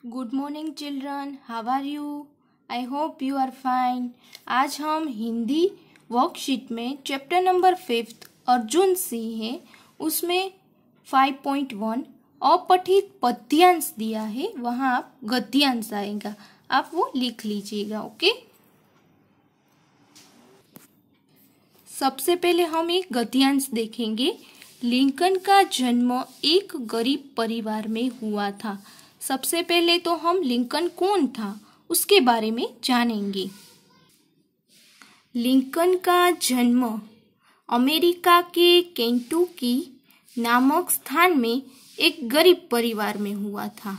Good morning children, how are you? I hope you are fine. आज हम Hindi worksheet में chapter number 5 Arjun Singh है, उसमें 5.1 अपठित पद्यांश दिया है, वहाँ आप गद्यांश आएगा, आप वो लिख लीजिएगा। ओके, सबसे पहले हम एक गद्यांश देखेंगे। लिंकन का जन्म एक गरीब परिवार में हुआ था। सबसे पहले तो हम लिंकन कौन था उसके बारे में जानेंगे। लिंकन का जन्म अमेरिका के केंटुकी नामक स्थान में एक गरीब परिवार में हुआ था।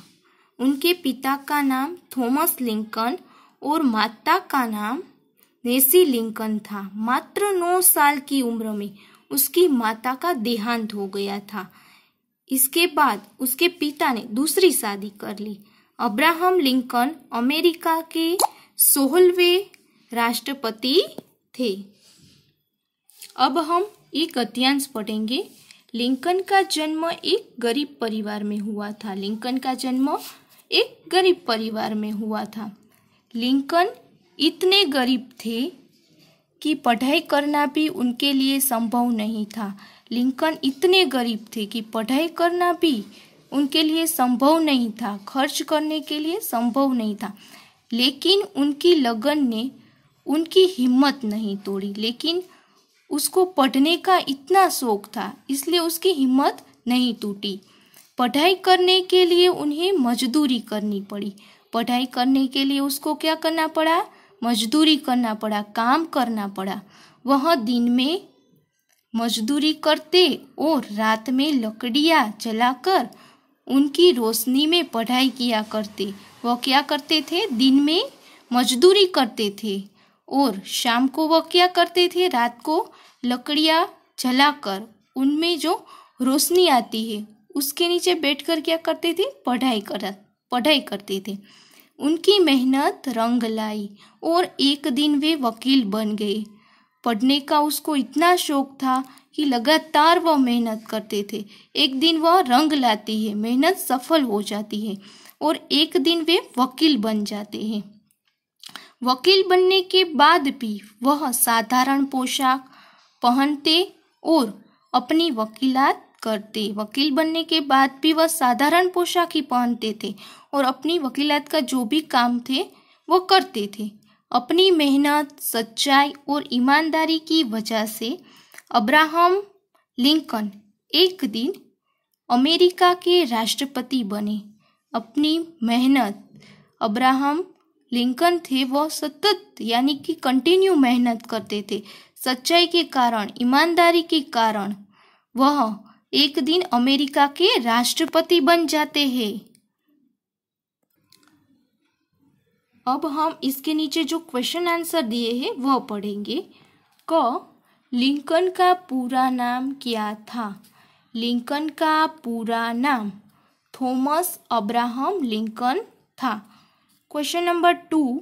उनके पिता का नाम थॉमस लिंकन और माता का नाम नेसी लिंकन था। मात्र 9 साल की उम्र में उसकी माता का देहांत हो गया था। इसके बाद उसके पिता ने दूसरी शादी कर ली। अब्राहम लिंकन अमेरिका के 16वें राष्ट्रपति थे। अब हम एक गद्यांश पढ़ेंगे। लिंकन का जन्म एक गरीब परिवार में हुआ था। लिंकन का जन्म एक गरीब परिवार में हुआ था। लिंकन इतने गरीब थे कि पढ़ाई करना भी उनके लिए संभव नहीं था। लिंकन इतने गरीब थे कि पढ़ाई करना भी उनके लिए संभव नहीं था, खर्च करने के लिए संभव नहीं था। लेकिन उनकी लगन ने उनकी हिम्मत नहीं तोड़ी। लेकिन उसको पढ़ने का इतना शौक था, इसलिए उसकी हिम्मत नहीं टूटी। पढ़ाई करने के लिए उन्हें मजदूरी करनी पड़ी। पढ़ाई करने के लिए उसको क्या करना पड़ा? मजदूरी करना पड़ा, काम करना पड़ा। वह दिन में मजदूरी करते और रात में लकड़ियाँ जलाकर उनकी रोशनी में पढ़ाई किया करते। वह क्या करते थे? दिन में मजदूरी करते थे और शाम को वह क्या करते थे? रात को लकड़ियाँ जलाकर उनमें जो रोशनी आती है उसके नीचे बैठकर क्या करते थे? पढ़ाई करते थे। उनकी मेहनत रंग लाई और एक दिन वे वकील बन गए। पढ़ने का उसको इतना शौक था कि लगातार वह मेहनत करते थे। एक दिन वह रंग लाती है, मेहनत सफल हो जाती है और एक दिन वे वकील बन जाते हैं। वकील बनने के बाद भी वह साधारण पोशाक पहनते और अपनी वकीलात करते। वकील बनने के बाद भी वह साधारण पोशाक ही पहनते थे और अपनी वकीलात का जो भी काम थे वो करते थे। अपनी मेहनत, सच्चाई और ईमानदारी की वजह से अब्राहम लिंकन एक दिन अमेरिका के राष्ट्रपति बने। अपनी मेहनत, अब्राहम लिंकन थे वह सतत यानी कि कंटिन्यू मेहनत करते थे। सच्चाई के कारण, ईमानदारी के कारण वह एक दिन अमेरिका के राष्ट्रपति बन जाते हैं। अब हम इसके नीचे जो क्वेश्चन आंसर दिए हैं वह पढ़ेंगे। क, लिंकन का पूरा नाम क्या था? लिंकन का पूरा नाम थॉमस अब्राहम लिंकन था। क्वेश्चन नंबर 2,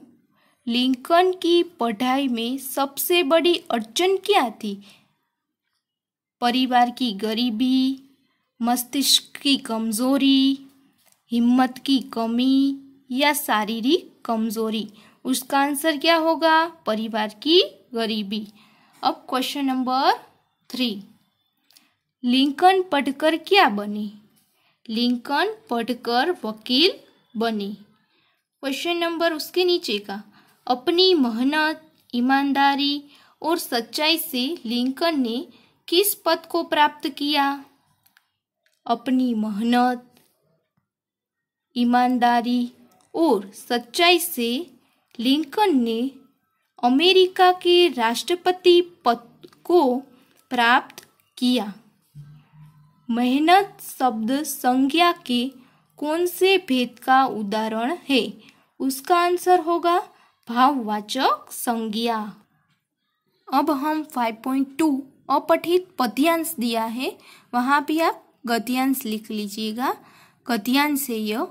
लिंकन की पढ़ाई में सबसे बड़ी अड़चन क्या थी? परिवार की गरीबी, मस्तिष्क की कमजोरी, हिम्मत की कमी या शारीरिक कमजोरी? उसका आंसर क्या होगा? परिवार की गरीबी। अब क्वेश्चन नंबर 3, लिंकन पढ़कर क्या बने? लिंकन पढ़कर वकील बने। क्वेश्चन नंबर उसके नीचे का, अपनी मेहनत, ईमानदारी और सच्चाई से लिंकन ने किस पद को प्राप्त किया? अपनी मेहनत, ईमानदारी और सच्चाई से लिंकन ने अमेरिका के राष्ट्रपति पद को प्राप्त किया। मेहनत शब्द संज्ञा के कौन से भेद का उदाहरण है? उसका आंसर होगा भाववाचक संज्ञा। अब हम 5.2 अपठित पद्यांश दिया है, वहाँ भी आप गद्यांश लिख लीजिएगा। गद्यांश है यह।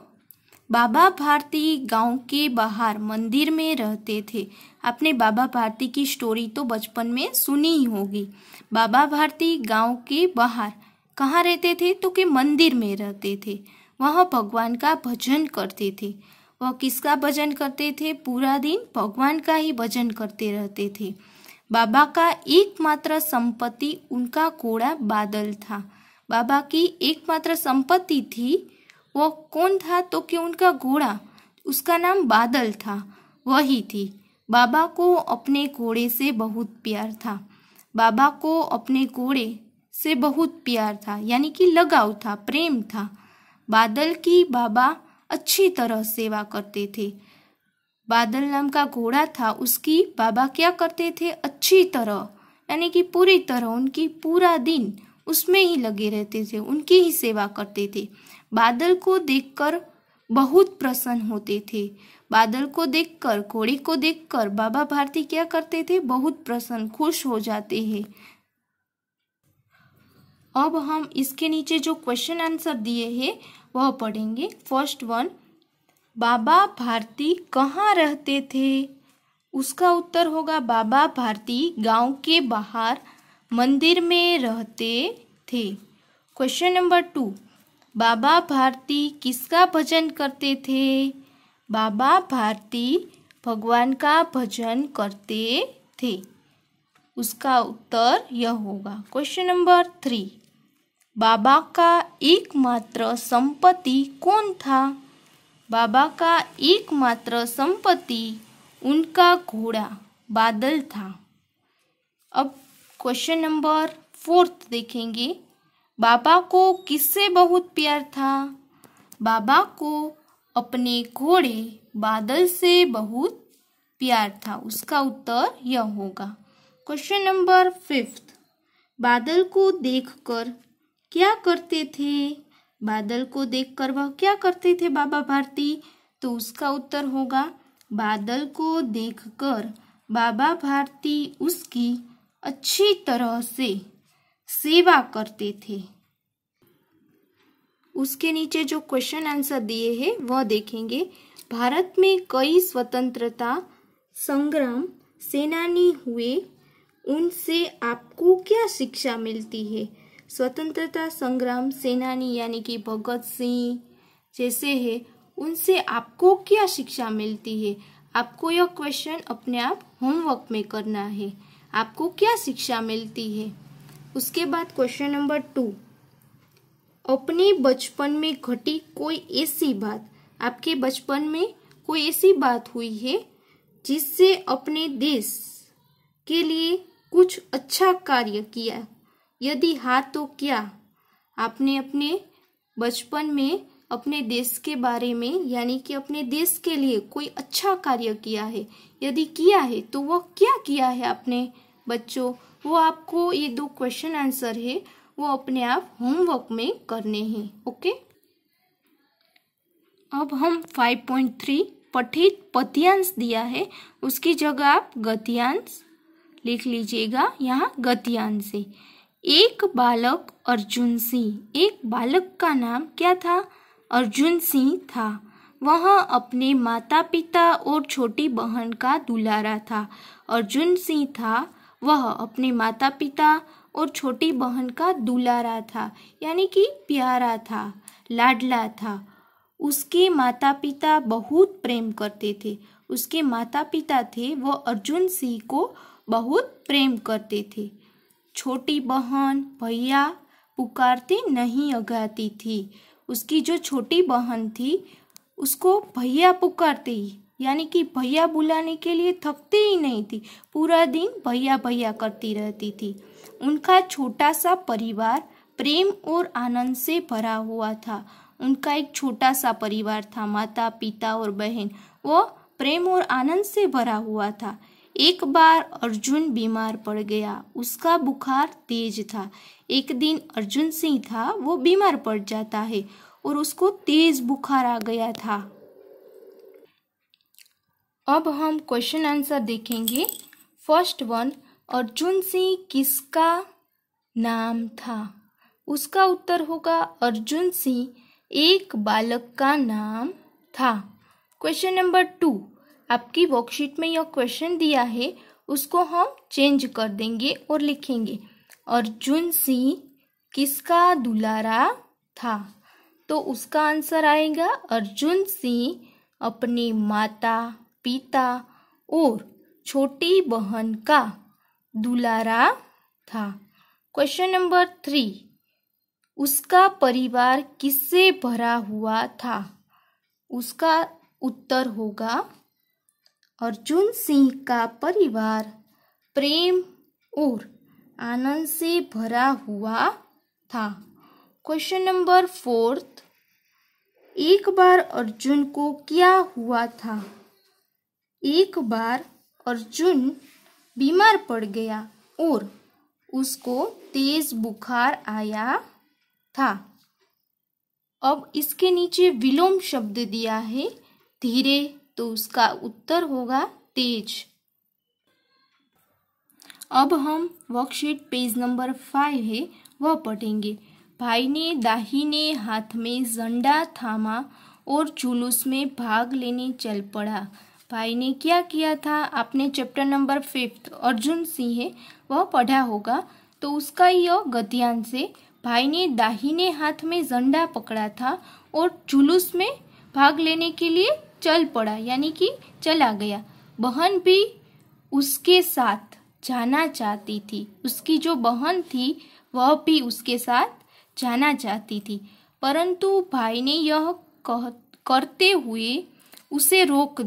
बाबा भारती गांव के बाहर मंदिर में रहते थे। आपने बाबा भारती की स्टोरी तो बचपन में सुनी ही होगी। बाबा भारती गांव के बाहर कहाँ रहते थे? तो कि मंदिर में रहते थे। वह भगवान का भजन करते थे। वह किसका भजन करते थे? पूरा दिन भगवान का ही भजन करते रहते थे। बाबा का एकमात्र संपत्ति उनका घोड़ा बादल था। बाबा की एकमात्र संपत्ति थी, वो कौन था? तो कि उनका घोड़ा, उसका नाम बादल था, वही थी। बाबा को अपने घोड़े से बहुत प्यार था। बाबा को अपने घोड़े से बहुत प्यार था, यानी कि लगाव था, प्रेम था। बादल की बाबा अच्छी तरह सेवा करते थे। बादल नाम का घोड़ा था, उसकी बाबा क्या करते थे? अच्छी तरह, यानी कि पूरी तरह, उनकी पूरा दिन उसमें ही लगे रहते थे, उनकी ही सेवा करते थे। बादल को देखकर बहुत प्रसन्न होते थे। बादल को देखकर, घोड़े को देखकर बाबा भारती क्या करते थे? बहुत प्रसन्न, खुश हो जाते हैं। अब हम इसके नीचे जो क्वेश्चन आंसर दिए हैं वह पढ़ेंगे। फर्स्ट वन, बाबा भारती कहाँ रहते थे? उसका उत्तर होगा बाबा भारती गांव के बाहर मंदिर में रहते थे। क्वेश्चन नंबर 2, बाबा भारती किसका भजन करते थे? बाबा भारती भगवान का भजन करते थे। उसका उत्तर यह होगा। क्वेश्चन नंबर 3, बाबा का एकमात्र संपत्ति कौन था? बाबा का एकमात्र संपत्ति उनका घोड़ा बादल था। अब क्वेश्चन नंबर 4 देखेंगे, बाबा को किससे बहुत प्यार था? बाबा को अपने घोड़े बादल से बहुत प्यार था। उसका उत्तर यह होगा। क्वेश्चन नंबर 5, बादल को देखकर क्या करते थे? बादल को देखकर वह क्या करते थे बाबा भारती? तो उसका उत्तर होगा बादल को देखकर बाबा भारती उसकी अच्छी तरह से सेवा करते थे। उसके नीचे जो क्वेश्चन आंसर दिए हैं वह देखेंगे। भारत में कई स्वतंत्रता संग्राम सेनानी हुए, उनसे आपको क्या शिक्षा मिलती है? स्वतंत्रता संग्राम सेनानी यानी कि भगत सिंह जैसे है, उनसे आपको क्या शिक्षा मिलती है? आपको यह क्वेश्चन अपने आप होमवर्क में करना है। आपको क्या शिक्षा मिलती है? उसके बाद क्वेश्चन नंबर 2, अपने बचपन में घटी कोई ऐसी बात, आपके बचपन में कोई ऐसी बात हुई है जिससे अपने देश के लिए कुछ अच्छा कार्य किया? यदि हाँ तो क्या? आपने अपने बचपन में अपने देश के बारे में, यानी कि अपने देश के लिए कोई अच्छा कार्य किया है? यदि किया है तो वह क्या किया है आपने बच्चों? वो आपको ये 2 क्वेश्चन आंसर है वो अपने आप होमवर्क में करने हैं। ओके, अब हम 5.3 पठित पद्यांश दिया है, उसकी जगह आप गद्यांश लिख लीजिएगा। यहाँ गद्यांश है। एक बालक अर्जुन सिंह, एक बालक का नाम क्या था? अर्जुन सिंह था। वह अपने माता पिता और छोटी बहन का दुलारा था। अर्जुन सिंह था, वह अपने माता पिता और छोटी बहन का दुलारा था, यानी कि प्यारा था, लाडला था। उसके माता पिता बहुत प्रेम करते थे। उसके माता पिता थे वो अर्जुन सिंह को बहुत प्रेम करते थे। छोटी बहन भैया पुकारते नहीं अगाती थी। उसकी जो छोटी बहन थी उसको भैया पुकारते ही, यानी कि भैया बुलाने के लिए थकते ही नहीं थी, पूरा दिन भैया भैया करती रहती थी। उनका छोटा सा परिवार प्रेम और आनंद से भरा हुआ था। उनका एक छोटा सा परिवार था, माता पिता और बहन, वो प्रेम और आनंद से भरा हुआ था। एक बार अर्जुन बीमार पड़ गया, उसका बुखार तेज था। एक दिन अर्जुन सिंह था वो बीमार पड़ जाता है और उसको तेज बुखार आ गया था। अब हम क्वेश्चन आंसर देखेंगे। फर्स्ट वन, अर्जुन सिंह किसका नाम था? उसका उत्तर होगा अर्जुन सिंह एक बालक का नाम था। क्वेश्चन नंबर 2, आपकी वर्कशीट में यह क्वेश्चन दिया है, उसको हम चेंज कर देंगे और लिखेंगे अर्जुन सिंह किसका दुलारा था। तो उसका आंसर आएगा अर्जुन सिंह अपने माता पिता और छोटी बहन का दुलारा था। क्वेश्चन नंबर 3, उसका परिवार किससे भरा हुआ था? उसका उत्तर होगा अर्जुन सिंह का परिवार प्रेम और आनंद से भरा हुआ था। क्वेश्चन नंबर 4, एक बार अर्जुन को क्या हुआ था? एक बार अर्जुन बीमार पड़ गया और उसको तेज बुखार आया था। अब इसके नीचे विलोम शब्द दिया है धीरे, तो उसका उत्तर होगा तेज। अब हम वर्कशीट पेज नंबर 5 है वह पढ़ेंगे। भाई ने दाहिने हाथ में झंडा थामा और जुलूस में भाग लेने चल पड़ा। भाई ने क्या किया था? आपने चैप्टर नंबर 5 अर्जुन सिंह है वह पढ़ा होगा, तो उसका यह गद्यांश है। भाई ने दाहिने हाथ में झंडा पकड़ा था और जुलूस में भाग लेने के लिए चल पड़ा, यानी कि चला गया। बहन भी उसके साथ जाना चाहती थी। उसकी जो बहन थी वह भी उसके साथ जाना चाहती थी, परंतु भाई ने यह करते हुए उसे रोक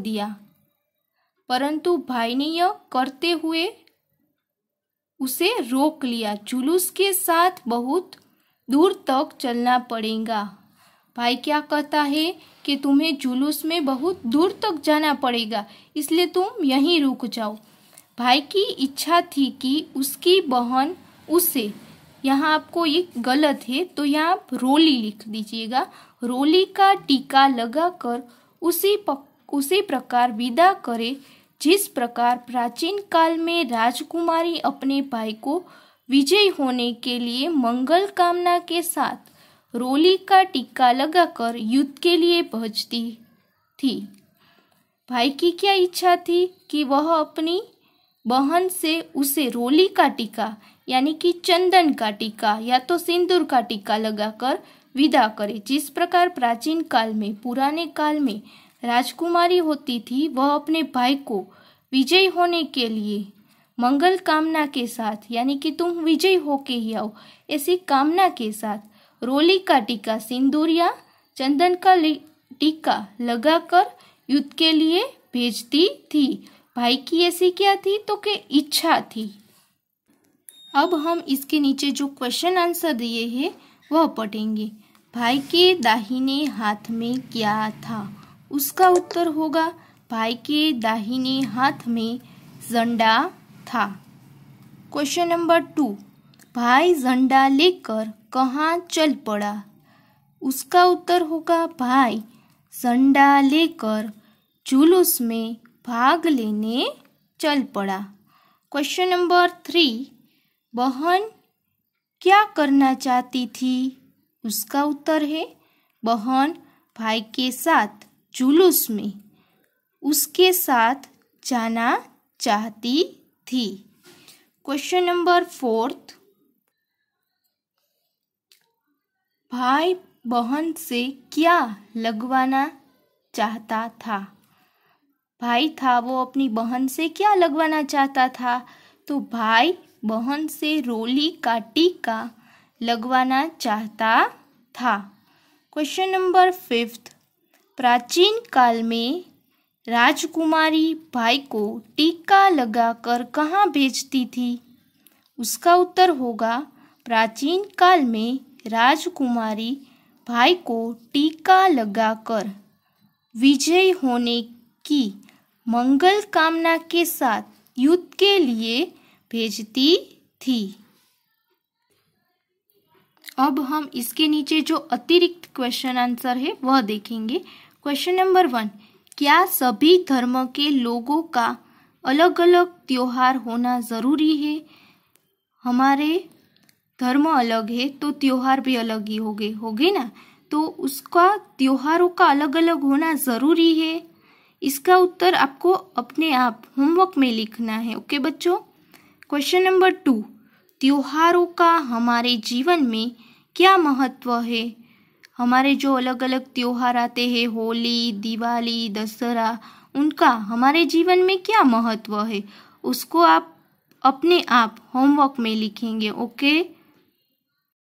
दिया। जुलूस के साथ बहुत दूर तक चलना पड़ेगा। भाई क्या कहता है कि तुम्हें जुलूस में बहुत दूर तक जाना पड़ेगा, इसलिए तुम यहीं रुक जाओ। भाई की इच्छा थी कि उसकी बहन उसे, यहाँ आपको ये गलत है तो यहाँ आप रोली लिख दीजिएगा, रोली का टीका लगाकर उसी प्रकार विदा करे जिस प्रकार प्राचीन काल में राजकुमारी अपने भाई को विजयी होने के लिए मंगल कामना के साथ रोली का टीका लगाकर युद्ध के लिए भेजती थी। भाई की क्या इच्छा थी कि वह अपनी बहन से उसे रोली का टीका यानी कि चंदन का टीका या तो सिंदूर का टीका लगाकर विदा करे। जिस प्रकार प्राचीन काल में, पुराने काल में राजकुमारी होती थी, वह अपने भाई को विजयी होने के लिए मंगल कामना के साथ, यानी कि तुम विजयी होके ही आओ, ऐसी कामना के साथ रोली का टीका, सिंदूर या चंदन का टीका लगाकर युद्ध के लिए भेजती थी। भाई की ऐसी क्या थी? तो के इच्छा थी। अब हम इसके नीचे जो क्वेश्चन आंसर दिए हैं वह पढ़ेंगे। भाई के दाहिने हाथ में क्या था? उसका उत्तर होगा भाई के दाहिने हाथ में झंडा था। क्वेश्चन नंबर 2, भाई झंडा लेकर कहाँ चल पड़ा? उसका उत्तर होगा भाई झंडा लेकर जुलूस में भाग लेने चल पड़ा। क्वेश्चन नंबर 3, बहन क्या करना चाहती थी? उसका उत्तर है बहन भाई के साथ जुलूस में उसके साथ जाना चाहती थी। क्वेश्चन नंबर 4, भाई बहन से क्या लगवाना चाहता था? भाई था वो अपनी बहन से क्या लगवाना चाहता था? तो भाई बहन से रोली का टीका लगवाना चाहता था। क्वेश्चन नंबर 5, प्राचीन काल में राजकुमारी भाई को टीका लगाकर कहाँ भेजती थी? उसका उत्तर होगा प्राचीन काल में राजकुमारी भाई को टीका लगाकर विजयी होने की मंगल कामना के साथ युद्ध के लिए भेजती थी। अब हम इसके नीचे जो अतिरिक्त क्वेश्चन आंसर है वह देखेंगे। क्वेश्चन नंबर 1, क्या सभी धर्म के लोगों का अलग अलग त्योहार होना जरूरी है? हमारे धर्म अलग है तो त्योहार भी अलग ही होगे ना, तो उसका त्योहारों का अलग अलग होना जरूरी है। इसका उत्तर आपको अपने आप होमवर्क में लिखना है। ओके बच्चों। क्वेश्चन नंबर 2, त्योहारों का हमारे जीवन में क्या महत्व है? हमारे जो अलग अलग त्योहार आते हैं, होली, दिवाली, दशहरा, उनका हमारे जीवन में क्या महत्व है, उसको आप अपने आप होमवर्क में लिखेंगे। ओके।